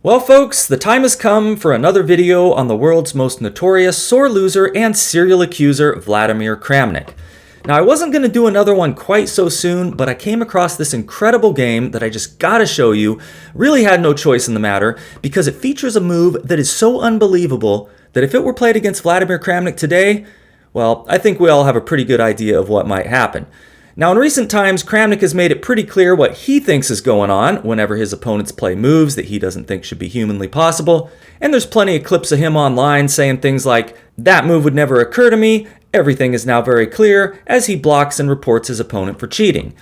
Well folks, the time has come for another video on the world's most notorious sore loser and serial accuser, Vladimir Kramnik. Now I wasn't going to do another one quite so soon, but I came across this incredible game that I just gotta show you. Really had no choice in the matter, because it features a move that is so unbelievable that if it were played against Vladimir Kramnik today, well, I think we all have a pretty good idea of what might happen. Now in recent times, Kramnik has made it pretty clear what he thinks is going on whenever his opponents play moves that he doesn't think should be humanly possible, and there's plenty of clips of him online saying things like, "That move would never occur to me, everything is now very clear," as he blocks and reports his opponent for cheating.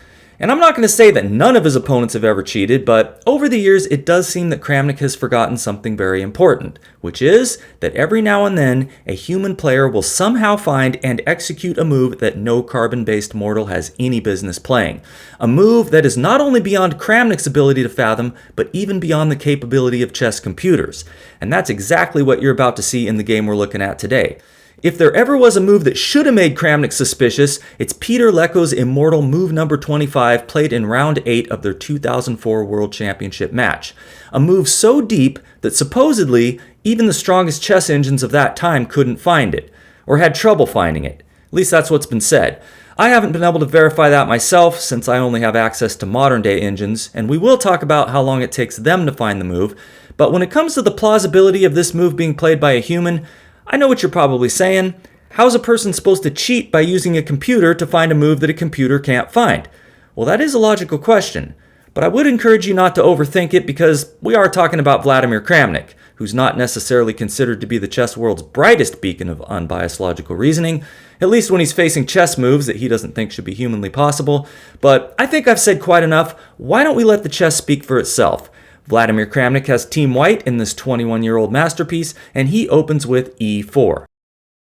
And I'm not going to say that none of his opponents have ever cheated, but over the years it does seem that Kramnik has forgotten something very important, which is that every now and then a human player will somehow find and execute a move that no carbon-based mortal has any business playing. A move that is not only beyond Kramnik's ability to fathom, but even beyond the capability of chess computers. And that's exactly what you're about to see in the game we're looking at today. If there ever was a move that should have made Kramnik suspicious, it's Peter Leko's Immortal move number 25 played in round 8 of their 2004 World Championship match. A move so deep that supposedly even the strongest chess engines of that time couldn't find it, or had trouble finding it. At least that's what's been said. I haven't been able to verify that myself since I only have access to modern day engines, and we will talk about how long it takes them to find the move, but when it comes to the plausibility of this move being played by a human, I know what you're probably saying. How's a person supposed to cheat by using a computer to find a move that a computer can't find? Well, that is a logical question, but I would encourage you not to overthink it because we are talking about Vladimir Kramnik, who's not necessarily considered to be the chess world's brightest beacon of unbiased logical reasoning, at least when he's facing chess moves that he doesn't think should be humanly possible. But I think I've said quite enough. Why don't we let the chess speak for itself? Vladimir Kramnik has Team White in this 21-year-old masterpiece, and he opens with e4.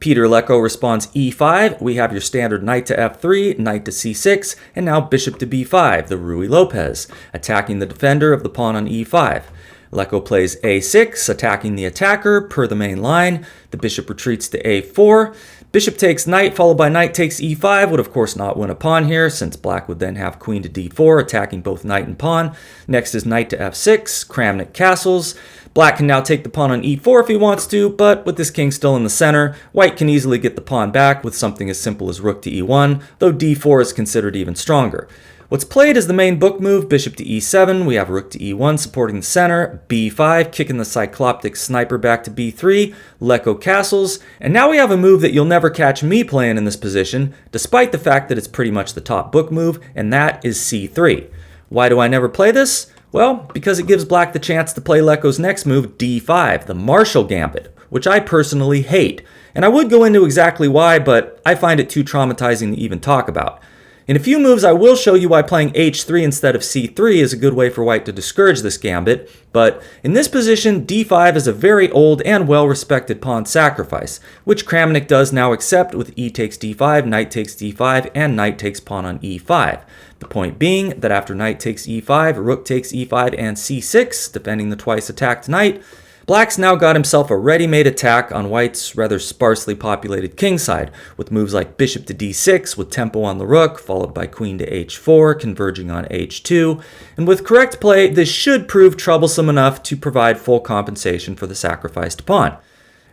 Peter Leko responds e5, we have your standard knight to f3, knight to c6, and now bishop to b5, the Ruy Lopez, attacking the defender of the pawn on e5. Leko plays a6, attacking the attacker per the main line. The bishop retreats to a4. Bishop takes knight, followed by knight takes e5, would of course not win a pawn here, since black would then have queen to d4, attacking both knight and pawn. Next is knight to f6, Kramnik castles. Black can now take the pawn on e4 if he wants to, but with this king still in the center, white can easily get the pawn back with something as simple as rook to e1, though d4 is considered even stronger. What's played is the main book move, bishop to e7, we have rook to e1 supporting the center, b5, kicking the cycloptic sniper back to b3, Leko castles, and now we have a move that you'll never catch me playing in this position, despite the fact that it's pretty much the top book move, and that is c3. Why do I never play this? Well, because it gives black the chance to play Leko's next move, d5, the Marshall Gambit, which I personally hate. And I would go into exactly why, but I find it too traumatizing to even talk about. In a few moves, I will show you why playing h3 instead of c3 is a good way for white to discourage this gambit, but in this position, d5 is a very old and well-respected pawn sacrifice, which Kramnik does now accept with e takes d5, knight takes d5, and knight takes pawn on e5. The point being that after knight takes e5, rook takes e5 and c6, defending the twice attacked knight, black's now got himself a ready-made attack on white's rather sparsely populated kingside, with moves like bishop to d6 with tempo on the rook, followed by queen to h4, converging on h2, and with correct play, this should prove troublesome enough to provide full compensation for the sacrificed pawn.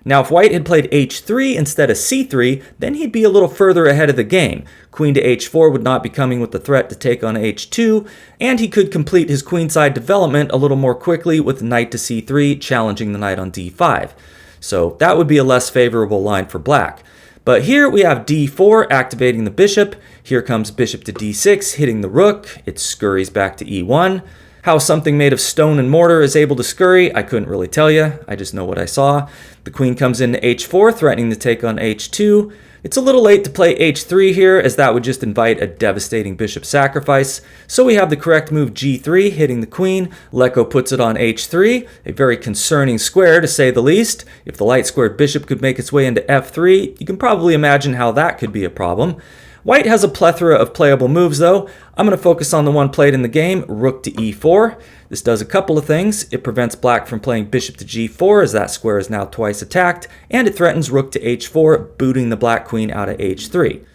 Now if white had played h3 instead of c3, then he'd be a little further ahead of the game. Queen to h4 would not be coming with the threat to take on h2, and he could complete his queenside development a little more quickly with knight to c3, challenging the knight on d5. So that would be a less favorable line for black. But here we have d4 activating the bishop, here comes bishop to d6 hitting the rook, it scurries back to e1. How something made of stone and mortar is able to scurry, I couldn't really tell you, I just know what I saw. The queen comes into h4, threatening to take on h2. It's a little late to play h3 here, as that would just invite a devastating bishop sacrifice. So we have the correct move g3, hitting the queen. Leko puts it on h3, a very concerning square to say the least. If the light-squared bishop could make its way into f3, you can probably imagine how that could be a problem. White has a plethora of playable moves though. I'm going to focus on the one played in the game, rook to e4. This does a couple of things. It prevents black from playing bishop to g4 as that square is now twice attacked, and it threatens rook to h4, booting the black queen out of h3.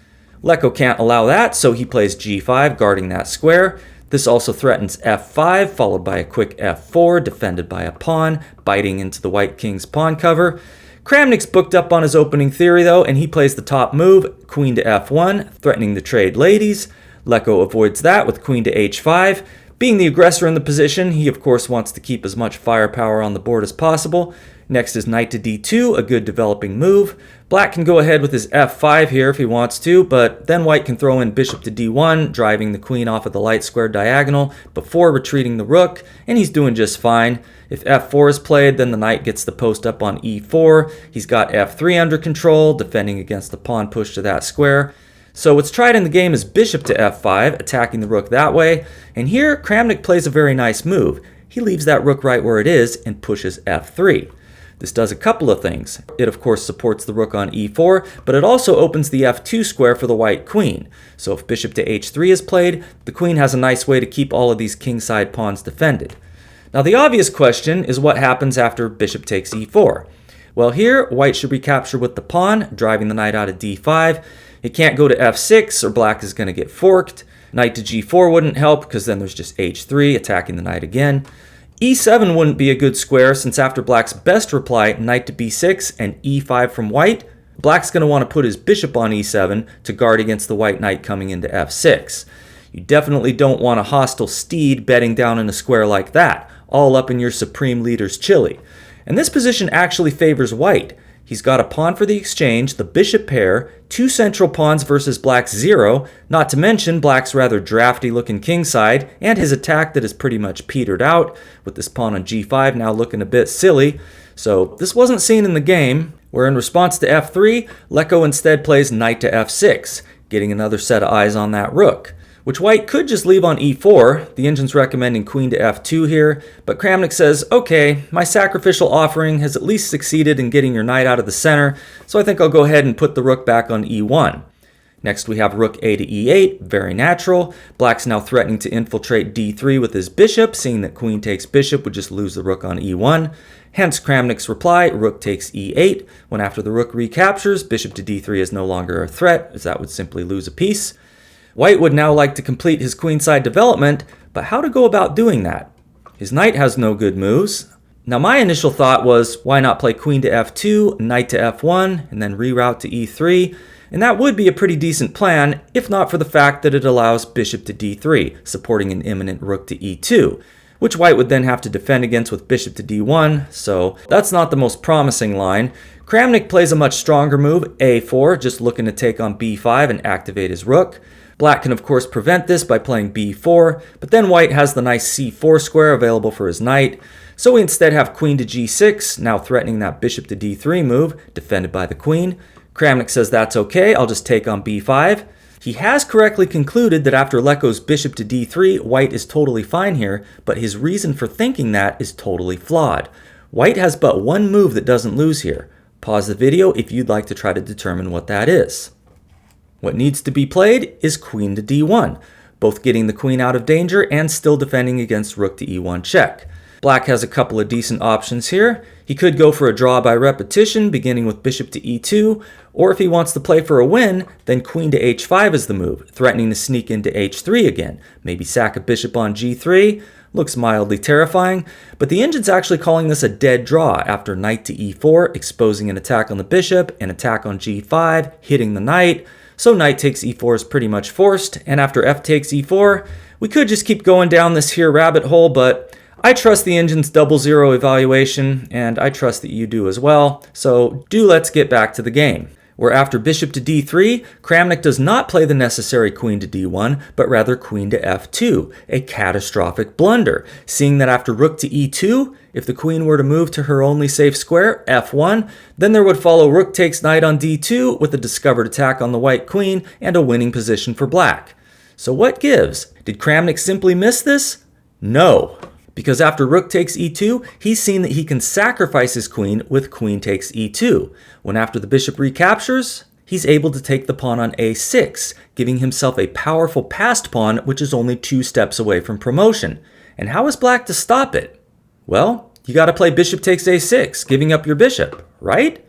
Leko can't allow that, so he plays g5, guarding that square. This also threatens f5, followed by a quick f4, defended by a pawn, biting into the white king's pawn cover. Kramnik's booked up on his opening theory though, and he plays the top move, queen to f1, threatening to trade ladies. Leko avoids that with queen to h5. Being the aggressor in the position, he of course wants to keep as much firepower on the board as possible. Next is knight to d2, a good developing move. Black can go ahead with his f5 here if he wants to, but then white can throw in bishop to d1, driving the queen off of the light square diagonal before retreating the rook, and he's doing just fine. If f4 is played, then the knight gets the post up on e4. He's got f3 under control, defending against the pawn push to that square. So what's tried in the game is bishop to f5, attacking the rook that way, and here Kramnik plays a very nice move. He leaves that rook right where it is and pushes f3. This does a couple of things. It of course supports the rook on e4, but it also opens the f2 square for the white queen. So if bishop to h3 is played, the queen has a nice way to keep all of these kingside pawns defended. Now the obvious question is what happens after bishop takes e4. Well, here white should recapture with the pawn, driving the knight out of d5. It can't go to f6 or black is going to get forked. Knight to g4 wouldn't help because then there's just h3 attacking the knight again. e7 wouldn't be a good square since after black's best reply, knight to b6 and e5 from white, black's going to want to put his bishop on e7 to guard against the white knight coming into f6. You definitely don't want a hostile steed bedding down in a square like that, all up in your supreme leader's chili. And this position actually favors white. He's got a pawn for the exchange, the bishop pair, 2 central pawns versus black's 0, not to mention black's rather drafty looking kingside, and his attack that is pretty much petered out, with this pawn on g5 now looking a bit silly. So this wasn't seen in the game, where in response to f3, Leko instead plays knight to f6, getting another set of eyes on that rook, which white could just leave on e4. The engine's recommending queen to f2 here, but Kramnik says, okay, my sacrificial offering has at least succeeded in getting your knight out of the center, so I think I'll go ahead and put the rook back on e1. Next we have rook a to e8, very natural. Black's now threatening to infiltrate d3 with his bishop, seeing that queen takes bishop would just lose the rook on e1. Hence Kramnik's reply, rook takes e8, when after the rook recaptures, bishop to d3 is no longer a threat, as that would simply lose a piece. White would now like to complete his queenside development, but how to go about doing that? His knight has no good moves. Now my initial thought was, why not play queen to f2, knight to f1, and then reroute to e3, and that would be a pretty decent plan, if not for the fact that it allows bishop to d3, supporting an imminent rook to e2, which white would then have to defend against with bishop to d1, so that's not the most promising line. Kramnik plays a much stronger move, a4, just looking to take on b5 and activate his rook. Black can of course prevent this by playing b4, but then white has the nice c4 square available for his knight, so we instead have queen to g6, now threatening that bishop to d3 move, defended by the queen. Kramnik says that's okay, I'll just take on b5. He has correctly concluded that after Leko's bishop to d3, white is totally fine here, but his reason for thinking that is totally flawed. White has but one move that doesn't lose here. Pause the video if you'd like to try to determine what that is. What needs to be played is queen to d1, both getting the queen out of danger and still defending against rook to e1 check. Black has a couple of decent options here. He could go for a draw by repetition, beginning with bishop to e2, or if he wants to play for a win, then queen to h5 is the move, threatening to sneak into h3 again, maybe sack a bishop on g3. Looks mildly terrifying, but the engine's actually calling this a dead draw after knight to e4, exposing an attack on the bishop, an attack on g5, hitting the knight. So knight takes e4 is pretty much forced, and after f takes e4, we could just keep going down this here rabbit hole, but I trust the engine's 00 evaluation, and I trust that you do as well, so let's get back to the game, where after bishop to d3, Kramnik does not play the necessary queen to d1, but rather queen to f2, a catastrophic blunder, seeing that after rook to e2, if the queen were to move to her only safe square, f1, then there would follow rook takes knight on d2 with a discovered attack on the white queen and a winning position for black. So what gives? Did Kramnik simply miss this? No. Because after rook takes e2, he's seen that he can sacrifice his queen with queen takes e2. When after the bishop recaptures, he's able to take the pawn on a6, giving himself a powerful passed pawn which is only 2 steps away from promotion. And how is black to stop it? Well, you gotta play bishop takes a6, giving up your bishop, right?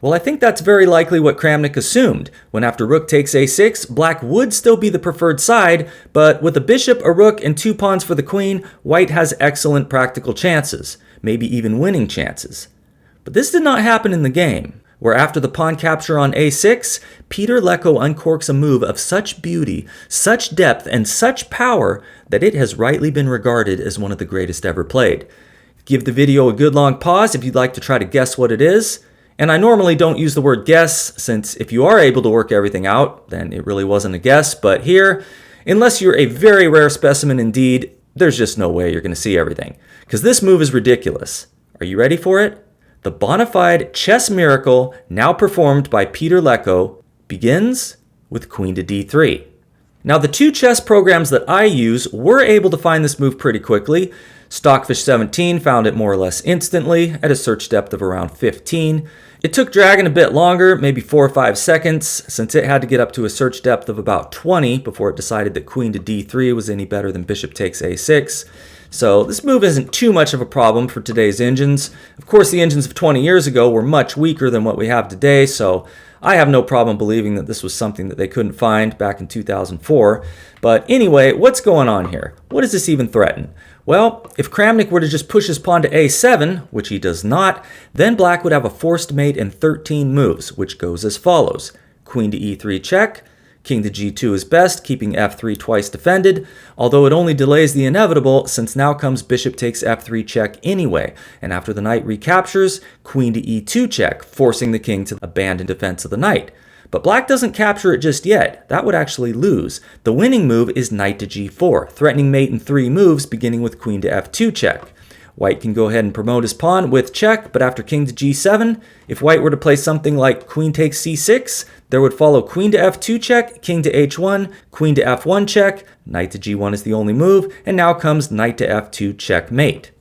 Well, I think that's very likely what Kramnik assumed. When after rook takes a6, black would still be the preferred side, but with a bishop, a rook, and 2 pawns for the queen, white has excellent practical chances, maybe even winning chances. But this did not happen in the game, where after the pawn capture on a6, Peter Lecko uncorks a move of such beauty, such depth, and such power that it has rightly been regarded as one of the greatest ever played. Give the video a good long pause if you'd like to try to guess what it is. And I normally don't use the word guess, since if you are able to work everything out, then it really wasn't a guess. But here, unless you're a very rare specimen indeed, there's just no way you're going to see everything. Because this move is ridiculous. Are you ready for it? The bona fide chess miracle, now performed by Peter Lecko, begins with queen to d3. Now, the 2 chess programs that I use were able to find this move pretty quickly. Stockfish 17 found it more or less instantly at a search depth of around 15. It took Dragon a bit longer, maybe 4 or 5 seconds, since it had to get up to a search depth of about 20 before it decided that queen to d3 was any better than bishop takes a6. So this move isn't too much of a problem for today's engines. Of course, the engines of 20 years ago were much weaker than what we have today, so I have no problem believing that this was something that they couldn't find back in 2004. But anyway, what's going on here? What does this even threaten? Well, if Kramnik were to just push his pawn to a7, which he does not, then black would have a forced mate in 13 moves, which goes as follows. Queen to e3 check. King to g2 is best, keeping f3 twice defended, although it only delays the inevitable since now comes bishop takes f3 check anyway, and after the knight recaptures, queen to e2 check, forcing the king to abandon defense of the knight. But black doesn't capture it just yet. That would actually lose. The winning move is knight to g4, threatening mate in 3 moves, beginning with queen to f2 check. White can go ahead and promote his pawn with check, but after king to g7, if white were to play something like queen takes c6, there would follow queen to f2 check, king to h1, queen to f1 check, knight to g1 is the only move, and now comes knight to f2 checkmate.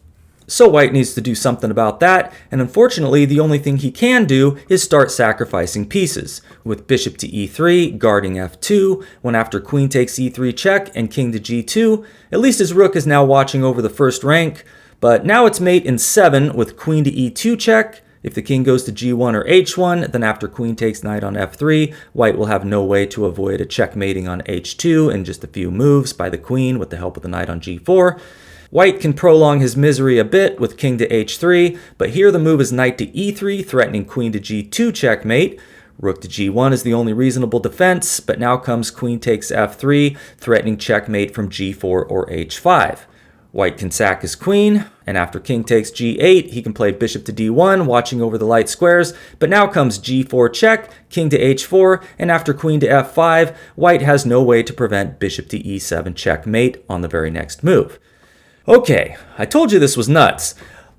So white needs to do something about that, and unfortunately the only thing he can do is start sacrificing pieces, with bishop to e3 guarding f2, when after queen takes e3 check and king to g2, at least his rook is now watching over the first rank, but now it's mate in 7 with queen to e2 check. If the king goes to g1 or h1, then after queen takes knight on f3, white will have no way to avoid a checkmating on h2 in just a few moves by the queen with the help of the knight on g4. White can prolong his misery a bit with king to h3, but here the move is knight to e3, threatening queen to g2 checkmate. Rook to g1 is the only reasonable defense, but now comes queen takes f3, threatening checkmate from g4 or h5. White can sack his queen, and after king takes g8, he can play bishop to d1, watching over the light squares, but now comes g4 check, king to h4, and after queen to f5, white has no way to prevent bishop to e7 checkmate on the very next move. Okay, I told you this was nuts.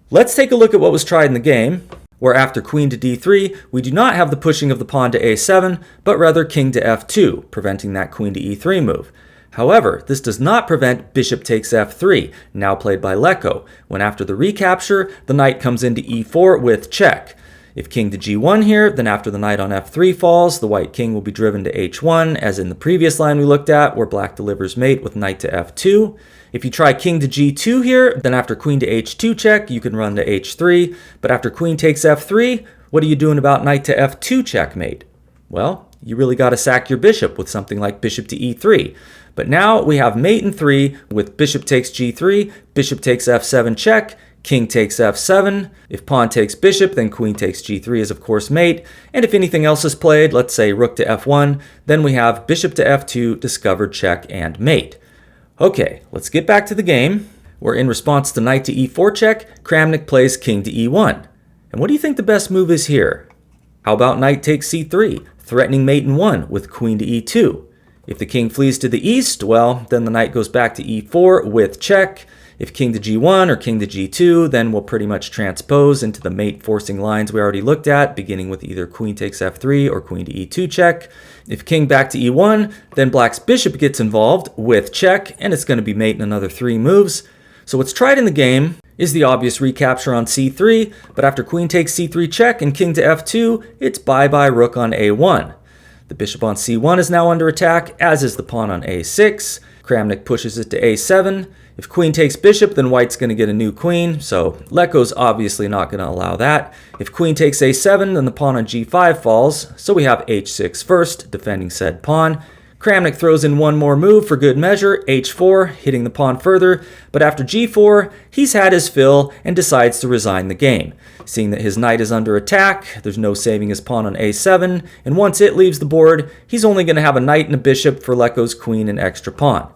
Let's take a look at what was tried in the game, where after queen to d3, we do not have the pushing of the pawn to a7, but rather king to f2, preventing that queen to e3 move. However, this does not prevent bishop takes f3, now played by Lecko, when after the recapture, the knight comes into e4 with check. If king to g1 here, then after the knight on f3 falls, the white king will be driven to h1, as in the previous line we looked at, where black delivers mate with knight to f2. If you try king to g2 here, then after queen to h2 check, you can run to h3, but after queen takes f3, what are you doing about knight to f2 checkmate? Well, you really got to sack your bishop with something like bishop to e3. But now we have mate in 3 with bishop takes g3, bishop takes f7 check, king takes f7. If pawn takes bishop, then queen takes g3 is of course mate. And if anything else is played, let's say rook to f1, then we have bishop to f2, discovered check, and mate. Okay, let's get back to the game, where in response to knight to e4 check, Kramnik plays king to e1. And what do you think the best move is here? How about knight takes c3, threatening mate in 1 with queen to e2? If the king flees to the east, well, then the knight goes back to e4 with check. If king to g1 or king to g2, then we'll pretty much transpose into the mate forcing lines we already looked at, beginning with either queen takes f3 or queen to e2 check. If king back to e1, then black's bishop gets involved with check, and it's going to be mate in another 3 moves. So what's tried in the game is the obvious recapture on c3, but after queen takes c3 check and king to f2, it's bye-bye rook on a1. The bishop on c1 is now under attack, as is the pawn on a6. Kramnik pushes it to a7. If queen takes bishop, then white's going to get a new queen, so Leko's obviously not going to allow that. If queen takes a7, then the pawn on g5 falls, so we have h6 first, defending said pawn. Kramnik throws in one more move for good measure, h4, hitting the pawn further, but after g4, he's had his fill and decides to resign the game. Seeing that his knight is under attack, there's no saving his pawn on a7, and once it leaves the board, he's only going to have a knight and a bishop for Leko's queen and extra pawn.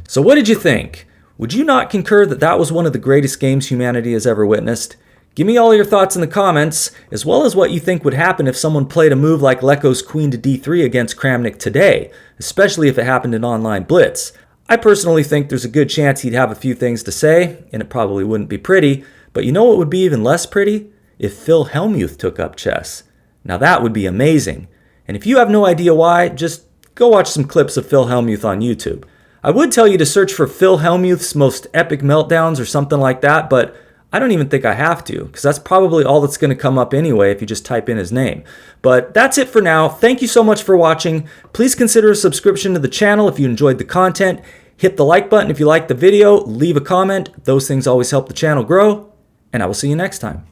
So what did you think? Would you not concur that that was one of the greatest games humanity has ever witnessed? Give me all your thoughts in the comments, as well as what you think would happen if someone played a move like Leko's queen to d3 against Kramnik today, especially if it happened in online blitz. I personally think there's a good chance he'd have a few things to say, and it probably wouldn't be pretty, but you know what would be even less pretty? If Phil Hellmuth took up chess. Now that would be amazing. And if you have no idea why, just go watch some clips of Phil Hellmuth on YouTube. I would tell you to search for Phil Hellmuth's most epic meltdowns or something like that, but I don't even think I have to, because that's probably all that's going to come up anyway if you just type in his name. But that's it for now. Thank you so much for watching. Please consider a subscription to the channel if you enjoyed the content. Hit the like button if you liked the video. Leave a comment. Those things always help the channel grow. And I will see you next time.